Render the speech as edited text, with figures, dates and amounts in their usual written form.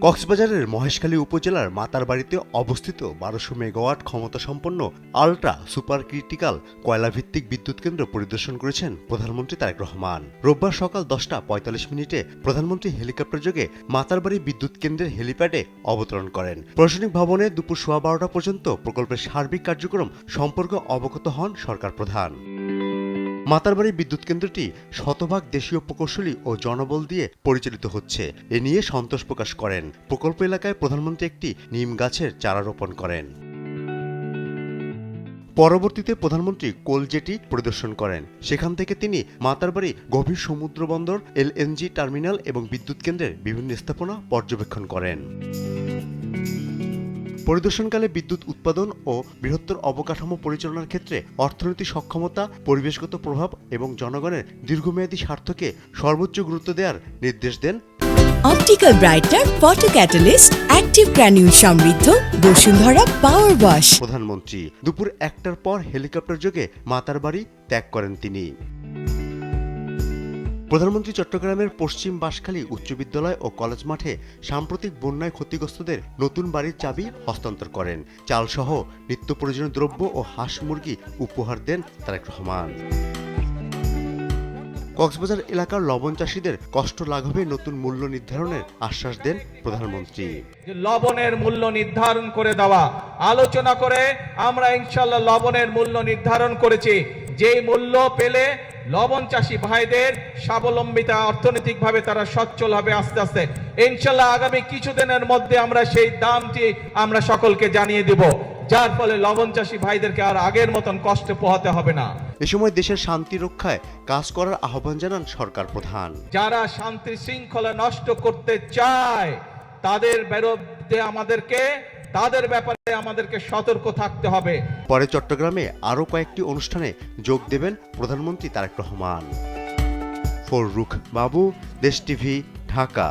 কক্সবাজারের মহেশখালী উপজেলার মাতারবাড়িতে অবস্থিত ১২০০ মেগাওয়াট ক্ষমতাসম্পন্ন আল্ট্রা সুপার ক্রিটিক্যাল কয়লাভিত্তিক বিদ্যুৎ কেন্দ্র পরিদর্শন করেছেন প্রধানমন্ত্রী তারেক রহমান। রোববার সকাল ১০টা ৪৫ মিনিটে প্রধানমন্ত্রী হেলিকপ্টার যোগে মাতারবাড়ি বিদ্যুৎ কেন্দ্রের হেলিপ্যাডে অবতরণ করেন। প্রশাসনিক ভবনে দুপুর ১২:১২ পর্যন্ত প্রকল্পের সার্বিক কার্যক্রম সম্পর্কে অবগত হন সরকার প্রধান। মাতারবাড়ি বিদ্যুৎ কেন্দ্রটি শতভাগ দেশীয় প্রকৌশলী ও জনবল দিয়ে পরিচালিত হচ্ছে, এ নিয়ে সন্তোষ প্রকাশ করেন। প্রকল্প এলাকায় প্রধানমন্ত্রী একটি নিম গাছের চারা রোপণ করেন। পরবর্তীতে প্রধানমন্ত্রী কোলজেটি পরিদর্শন করেন। সেখান থেকে তিনি মাতারবাড়ি গভীর সমুদ্র বন্দর, এলএনজি টার্মিনাল এবং বিদ্যুৎ কেন্দ্রের বিভিন্ন স্থাপনা পর্যবেক্ষণ করেন। পরিদর্শনকালে বিদ্যুৎ উৎপাদন ও বৃহত্তর অবকাঠামো পরিচালনার ক্ষেত্রে অর্থনৈতিক সক্ষমতা, পরিবেশগত প্রভাব এবং জনগণের দীর্ঘমেয়াদী স্বার্থকে সর্বোচ্চ গুরুত্ব দেওয়ার নির্দেশ দেন। Optical brighter, photo catalyst, active granule সমৃদ্ধ বসুন্ধরা পাওয়ার ওয়াশ। প্রধানমন্ত্রী দুপুর ১টার পর হেলিকপ্টার যোগে মাতারবাড়ি ত্যাগ করেন তিনি। প্রধানমন্ত্রী চট্টগ্রামের পশ্চিম বাঁশখালী উচ্চ বিদ্যালয় ও কলেজ মাঠে সাম্প্রতিক বন্যায় ক্ষতিগ্রস্তদের নতুন বাড়ির চাবি হস্তান্তর করেন। চালসহ নিত্য প্রয়োজনীয় দ্রব্য ও হাঁস মুরগি উপহার দেন তারেক রহমান। কক্সবাজার এলাকার লবণ চাষীদের কষ্ট লাঘবে নতুন মূল্য নির্ধারণের আশ্বাস দেন প্রধানমন্ত্রী। লবণের মূল্য নির্ধারণ করে দেওয়া, আলোচনা করে আমরা ইনশাআল্লাহ লবণের মূল্য নির্ধারণ করেছি। যেই মূল্য পেলে লবণ চাষী ভাইদের স্বাবলম্বিতা, অর্থনৈতিকভাবে তারা সচ্ছল হবে আস্তে আস্তে। ইনশাআল্লাহ আগামী কিছুদিনের মধ্যে আমরা সেই দামটি আমরা সকলকে জানিয়ে দেব, যার ফলে লবণ চাষী ভাইদেরকে আর আগের মতন কষ্ট পোহাতে হবে না। এ সময় দেশের শান্তি রক্ষায় কাজ করার আহ্বান জানান সরকার প্রধান। যারা শান্তি শৃঙ্খলা নষ্ট করতে চায় তাদের বিরুদ্ধে তাদের ব্যাপারে আমাদেরকে সতর্ক থাকতে হবে। পরে চট্টগ্রামে আরও কয়েকটি অনুষ্ঠানে যোগ দেবেন প্রধানমন্ত্রী তারেক রহমান। ফররুখ বাবু, দেশ টিভি, ঢাকা।